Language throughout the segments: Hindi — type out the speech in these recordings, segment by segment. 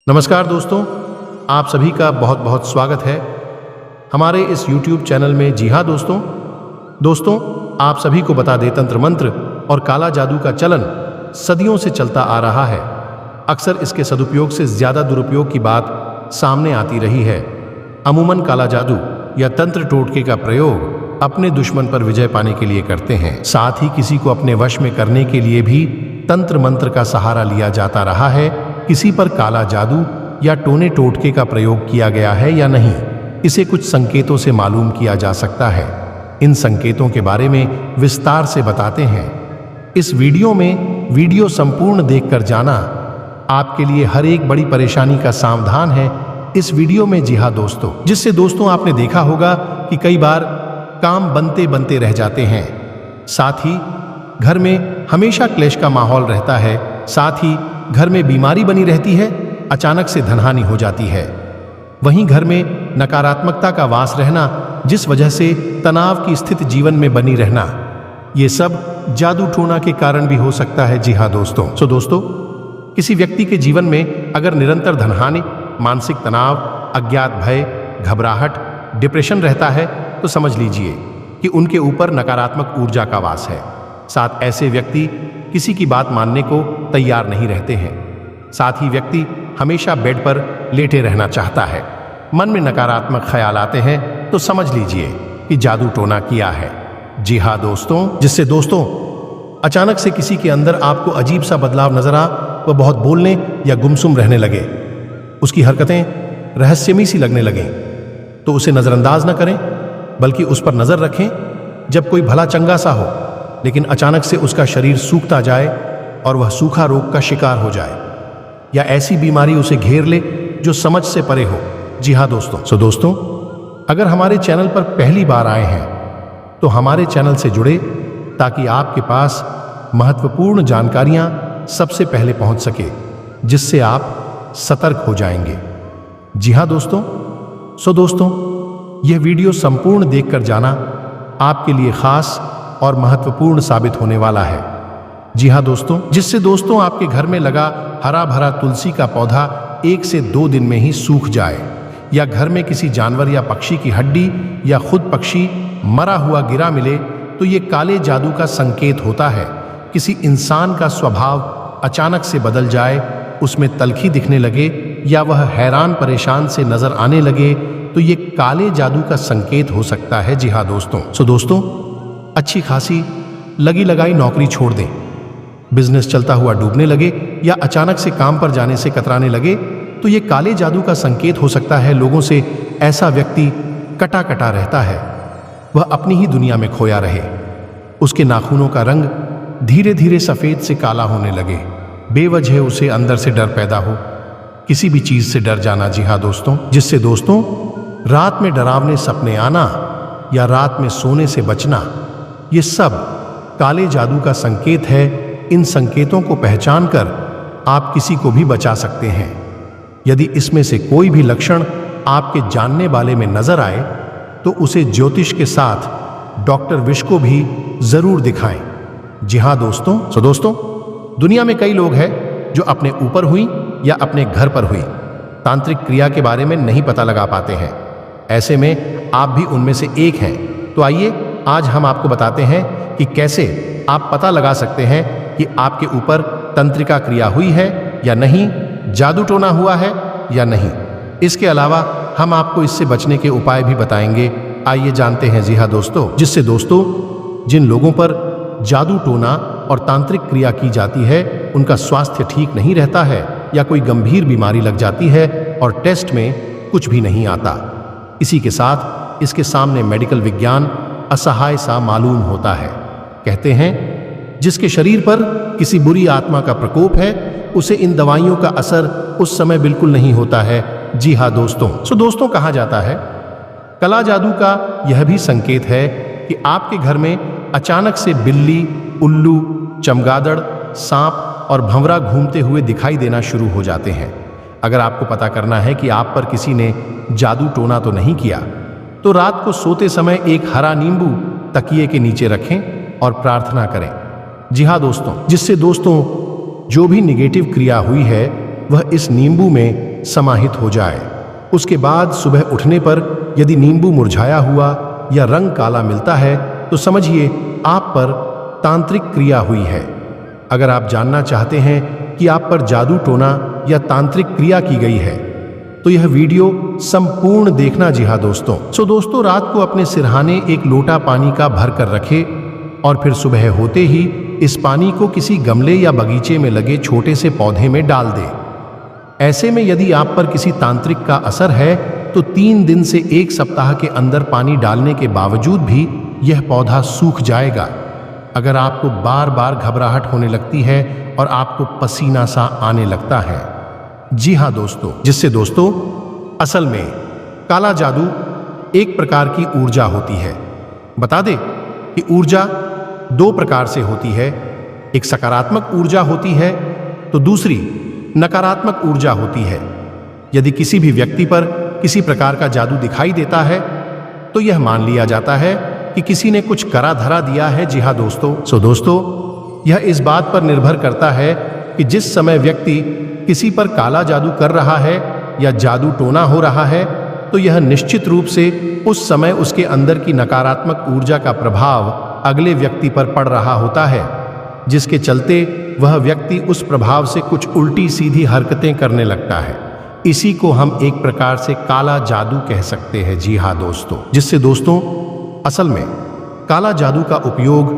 नमस्कार दोस्तों, आप सभी का बहुत बहुत स्वागत है हमारे इस YouTube चैनल में। जी हाँ दोस्तों, आप सभी को बता दें, तंत्र मंत्र और काला जादू का चलन सदियों से चलता आ रहा है। अक्सर इसके सदुपयोग से ज्यादा दुरुपयोग की बात सामने आती रही है। अमूमन काला जादू या तंत्र टोटके का प्रयोग अपने दुश्मन पर विजय पाने के लिए करते हैं। साथ ही किसी को अपने वश में करने के लिए भी तंत्र मंत्र का सहारा लिया जाता रहा है। किसी पर काला जादू या टोने टोटके का प्रयोग किया गया है या नहीं, इसे कुछ संकेतों से मालूम किया जा सकता है। इन संकेतों के बारे में विस्तार से बताते हैं इस वीडियो में। वीडियो संपूर्ण देखकर जाना आपके लिए हर एक बड़ी परेशानी का समाधान है इस वीडियो में। जी हाँ दोस्तों, जिससे दोस्तों आपने देखा होगा कि कई बार काम बनते बनते रह जाते हैं। साथ ही घर में हमेशा क्लेश का माहौल रहता है। साथ ही घर में बीमारी बनी रहती है, अचानक से धनहानि हो जाती है। वहीं घर में नकारात्मकता का वास रहना, जिस वजह से तनाव की स्थिति जीवन में बनी रहना, ये सब जादू टोना के कारण भी हो सकता है। जी हाँ दोस्तों, दोस्तों किसी व्यक्ति के जीवन में अगर निरंतर धनहानि, मानसिक तनाव, अज्ञात भय, घबराहट, डिप्रेशन रहता है तो समझ लीजिए कि उनके ऊपर नकारात्मक ऊर्जा का वास है। साथ ऐसे व्यक्ति किसी की बात मानने को तैयार नहीं रहते हैं। साथ ही व्यक्ति हमेशा बेड पर लेटे रहना चाहता है। मन में नकारात्मक ख्याल आते हैं तो समझ लीजिए कि जादू टोना किया है। जी हाँ दोस्तों, जिससे दोस्तों अचानक से किसी के अंदर आपको अजीब सा बदलाव नजर आ, वह बहुत बोलने या गुमसुम रहने लगे, उसकी हरकतें रहस्यमयी सी लगने लगे, तो उसे नजरअंदाज न करें बल्कि उस पर नजर रखें। जब कोई भला चंगा सा हो लेकिन अचानक से उसका शरीर सूखता जाए और वह सूखा रोग का शिकार हो जाए, या ऐसी बीमारी उसे घेर ले जो समझ से परे हो। जी हाँ दोस्तों, दोस्तों अगर हमारे चैनल पर पहली बार आए हैं तो हमारे चैनल से जुड़े ताकि आपके पास महत्वपूर्ण जानकारियां सबसे पहले पहुंच सके, जिससे आप सतर्क हो जाएंगे। जी हाँ दोस्तों, दोस्तों यह वीडियो संपूर्ण देखकर जाना आपके लिए खास और महत्वपूर्ण साबित होने वाला है। जी हाँ दोस्तों, जिससे दोस्तों आपके घर में लगा हरा भरा तुलसी का पौधा 1 से 2 दिन में ही सूख जाए, या घर में किसी जानवर या पक्षी की हड्डी या खुद पक्षी मरा हुआ गिरा मिले, तो ये काले जादू का संकेत होता है। किसी इंसान का स्वभाव अचानक से बदल जाए, उसमें तलखी दिखने लगे, या वह हैरान परेशान से नजर आने लगे, तो ये काले जादू का संकेत हो सकता है। जी हाँ दोस्तों, दोस्तों अच्छी खासी लगी लगाई नौकरी छोड़ दें, बिजनेस चलता हुआ डूबने लगे, या अचानक से काम पर जाने से कतराने लगे, तो ये काले जादू का संकेत हो सकता है। लोगों से ऐसा व्यक्ति कटा कटा रहता है, वह अपनी ही दुनिया में खोया रहे, उसके नाखूनों का रंग धीरे धीरे सफेद से काला होने लगे, बेवजह उसे अंदर से डर पैदा हो, किसी भी चीज से डर जाना। जी हाँ दोस्तों, जिससे दोस्तों रात में डरावने सपने आना या रात में सोने से बचना, ये सब काले जादू का संकेत है। इन संकेतों को पहचान कर आप किसी को भी बचा सकते हैं। यदि इसमें से कोई भी लक्षण आपके जानने वाले में नजर आए तो उसे ज्योतिष के साथ डॉक्टर विश को भी जरूर दिखाएं। जी हाँ दोस्तों, दोस्तों दुनिया में कई लोग हैं जो अपने ऊपर हुई या अपने घर पर हुई तांत्रिक क्रिया के बारे में नहीं पता लगा पाते हैं। ऐसे में आप भी उनमें से एक हैं। तो आइए आज हम आपको बताते हैं कि कैसे आप पता लगा सकते हैं कि आपके ऊपर तंत्रिका क्रिया हुई है या नहीं, जादू टोना हुआ है या नहीं। इसके अलावा हम आपको इससे बचने के उपाय भी बताएंगे। आइए जानते हैं। जी हाँ दोस्तों, जिससे दोस्तों जिन लोगों पर जादू टोना और तांत्रिक क्रिया की जाती है उनका स्वास्थ्य ठीक नहीं रहता है, या कोई गंभीर बीमारी लग जाती है और टेस्ट में कुछ भी नहीं आता। इसी के साथ इसके सामने मेडिकल विज्ञान असहाय सा मालूम होता है। कहते हैं जिसके शरीर पर किसी बुरी आत्मा का प्रकोप है उसे इन दवाइयों का असर उस समय बिल्कुल नहीं होता है। जी हाँ दोस्तों, दोस्तों कहा जाता है काला जादू का यह भी संकेत है कि आपके घर में अचानक से बिल्ली, उल्लू, चमगादड़, सांप और भंवरा घूमते हुए दिखाई देना शुरू हो जाते हैं। अगर आपको पता करना है कि आप पर किसी ने जादू टोना तो नहीं किया, तो रात को सोते समय एक हरा नींबू तकिए के नीचे रखें और प्रार्थना करें। जी हाँ दोस्तों, जिससे दोस्तों जो भी निगेटिव क्रिया हुई है वह इस नींबू में समाहित हो जाए। उसके बाद सुबह उठने पर यदि नींबू मुरझाया हुआ या रंग काला मिलता है तो समझिए आप पर तांत्रिक क्रिया हुई है। अगर आप जानना चाहते हैं कि आप पर जादू टोना या तांत्रिक क्रिया की गई है तो यह वीडियो संपूर्ण देखना। जी हाँ दोस्तों, दोस्तों रात को अपने सिरहाने एक लोटा पानी का भर कर रखें और फिर सुबह होते ही इस पानी को किसी गमले या बगीचे में लगे छोटे से पौधे में डाल दें। ऐसे में यदि आप पर किसी तांत्रिक का असर है तो 3 दिन से 1 सप्ताह के अंदर पानी डालने के बावजूद भी यह पौधा सूख जाएगा। अगर आपको बार बार घबराहट होने लगती है और आपको पसीना सा आने लगता है, जी हाँ दोस्तों, जिससे दोस्तों असल में काला जादू एक प्रकार की ऊर्जा होती है। बता दें कि ऊर्जा 2 प्रकार से होती है, एक सकारात्मक ऊर्जा होती है तो दूसरी नकारात्मक ऊर्जा होती है। यदि किसी भी व्यक्ति पर किसी प्रकार का जादू दिखाई देता है तो यह मान लिया जाता है कि किसी ने कुछ करा धरा दिया है। जी हाँ दोस्तों, दोस्तों यह इस बात पर निर्भर करता है कि जिस समय व्यक्ति किसी पर काला जादू कर रहा है या जादू टोना हो रहा है तो यह निश्चित रूप से उस समय उसके अंदर की नकारात्मक ऊर्जा का प्रभाव अगले व्यक्ति पर पड़ रहा होता है, जिसके चलते वह व्यक्ति उस प्रभाव से कुछ उल्टी सीधी हरकतें करने लगता है। इसी को हम एक प्रकार से काला जादू कह सकते हैं। जी हाँ दोस्तों, जिससे दोस्तों असल में काला जादू का उपयोग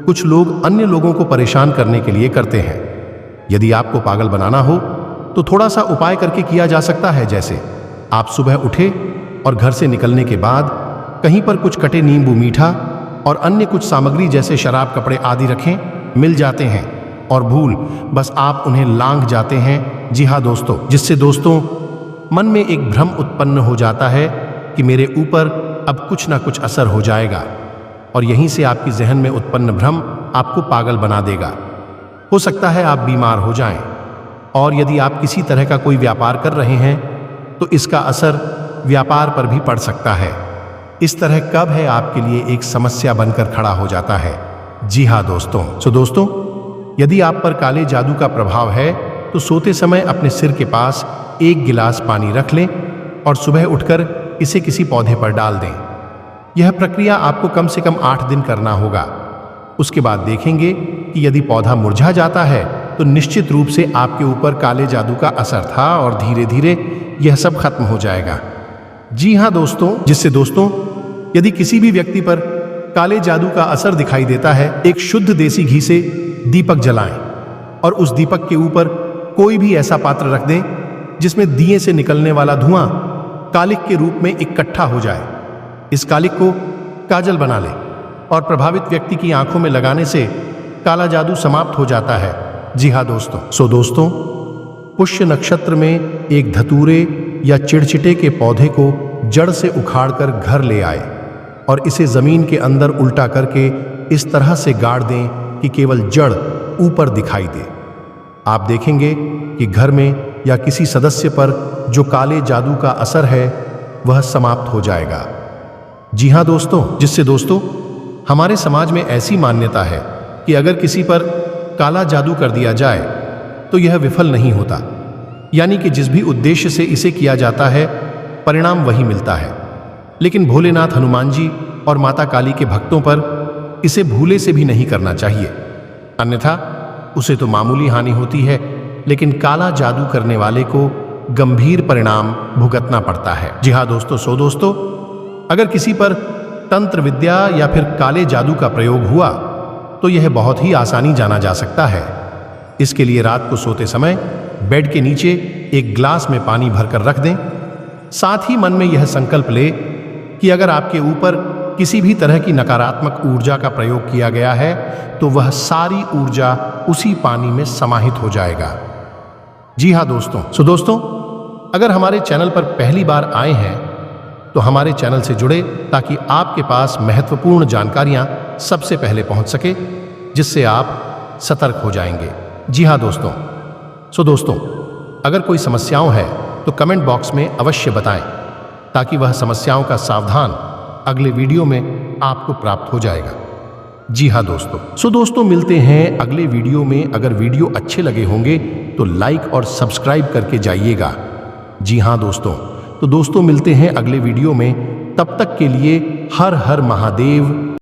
कुछ लोग अन्य लोगों को परेशान करने के लिए करते हैं। यदि आपको पागल बनाना हो तो थोड़ा सा उपाय करके किया जा सकता है। जैसे आप सुबह उठे और घर से निकलने के बाद कहीं पर कुछ कटे नींबू, मीठा और अन्य कुछ सामग्री जैसे शराब, कपड़े आदि रखें, मिल जाते हैं और भूल बस आप उन्हें लांघ जाते हैं। जी हाँ दोस्तों, जिससे दोस्तों मन में एक भ्रम उत्पन्न हो जाता है कि मेरे ऊपर अब कुछ ना कुछ असर हो जाएगा और यहीं से आपकी जहन में उत्पन्न भ्रम आपको पागल बना देगा। हो सकता है आप बीमार हो जाएं और यदि आप किसी तरह का कोई व्यापार कर रहे हैं तो इसका असर व्यापार पर भी पड़ सकता है। इस तरह कब है आपके लिए एक समस्या बनकर खड़ा हो जाता है। जी हाँ दोस्तों, दोस्तों यदि आप पर काले जादू का प्रभाव है तो सोते समय अपने सिर के पास 1 गिलास पानी रख लें और सुबह उठकर इसे किसी पौधे पर डाल दें। यह प्रक्रिया आपको कम से कम 8 दिन करना होगा। उसके बाद देखेंगे कि यदि पौधा मुरझा जाता है तो निश्चित रूप से आपके ऊपर काले जादू का असर था और धीरे धीरे यह सब खत्म हो जाएगा। जी हाँ दोस्तों, जिससे दोस्तों यदि किसी भी व्यक्ति पर काले जादू का असर दिखाई देता है, एक शुद्ध देसी घी से दीपक जलाएं और उस दीपक के ऊपर कोई भी ऐसा पात्र रख दें जिसमें दिए से निकलने वाला धुआं कालिक के रूप में इकट्ठा हो जाए। इस कालिक को काजल बना लें और प्रभावित व्यक्ति की आंखों में लगाने से काला जादू समाप्त हो जाता है। जी हाँ दोस्तों, दोस्तों पुष्य नक्षत्र में एक धतूरे या चिड़चिटे के पौधे को जड़ से उखाड़कर घर ले आए और इसे जमीन के अंदर उल्टा करके इस तरह से गाड़ दें कि केवल जड़ ऊपर दिखाई दे। आप देखेंगे कि घर में या किसी सदस्य पर जो काले जादू का असर है वह समाप्त हो जाएगा। जी हाँ दोस्तों, जिससे दोस्तों हमारे समाज में ऐसी मान्यता है कि अगर किसी पर काला जादू कर दिया जाए तो यह विफल नहीं होता, यानी कि जिस भी उद्देश्य से इसे किया जाता है परिणाम वही मिलता है। लेकिन भोलेनाथ, हनुमान जी और माता काली के भक्तों पर इसे भूले से भी नहीं करना चाहिए, अन्यथा उसे तो मामूली हानि होती है लेकिन काला जादू करने वाले को गंभीर परिणाम भुगतना पड़ता है। जी हाँ दोस्तों, दोस्तों अगर किसी पर तंत्र विद्या या फिर काले जादू का प्रयोग हुआ तो यह बहुत ही आसानी जाना जा सकता है। इसके लिए रात को सोते समय बेड के नीचे एक ग्लास में पानी भरकर रख दें। साथ ही मन में यह संकल्प ले कि अगर आपके ऊपर किसी भी तरह की नकारात्मक ऊर्जा का प्रयोग किया गया है तो वह सारी ऊर्जा उसी पानी में समाहित हो जाएगा। जी हाँ दोस्तों, दोस्तों अगर हमारे चैनल पर पहली बार आए हैं तो हमारे चैनल से जुड़े ताकि आपके पास महत्वपूर्ण जानकारियां सबसे पहले पहुंच सके, जिससे आप सतर्क हो जाएंगे। जी हाँ दोस्तों, दोस्तों अगर कोई समस्याओं है तो कमेंट बॉक्स में अवश्य बताएं ताकि वह समस्याओं का सावधान अगले वीडियो में आपको प्राप्त हो जाएगा। जी हाँ दोस्तों, दोस्तों मिलते हैं अगले वीडियो में। अगर वीडियो अच्छे लगे होंगे तो लाइक और सब्सक्राइब करके जाइएगा। जी हाँ दोस्तों, तो दोस्तों मिलते हैं अगले वीडियो में। तब तक के लिए हर हर महादेव।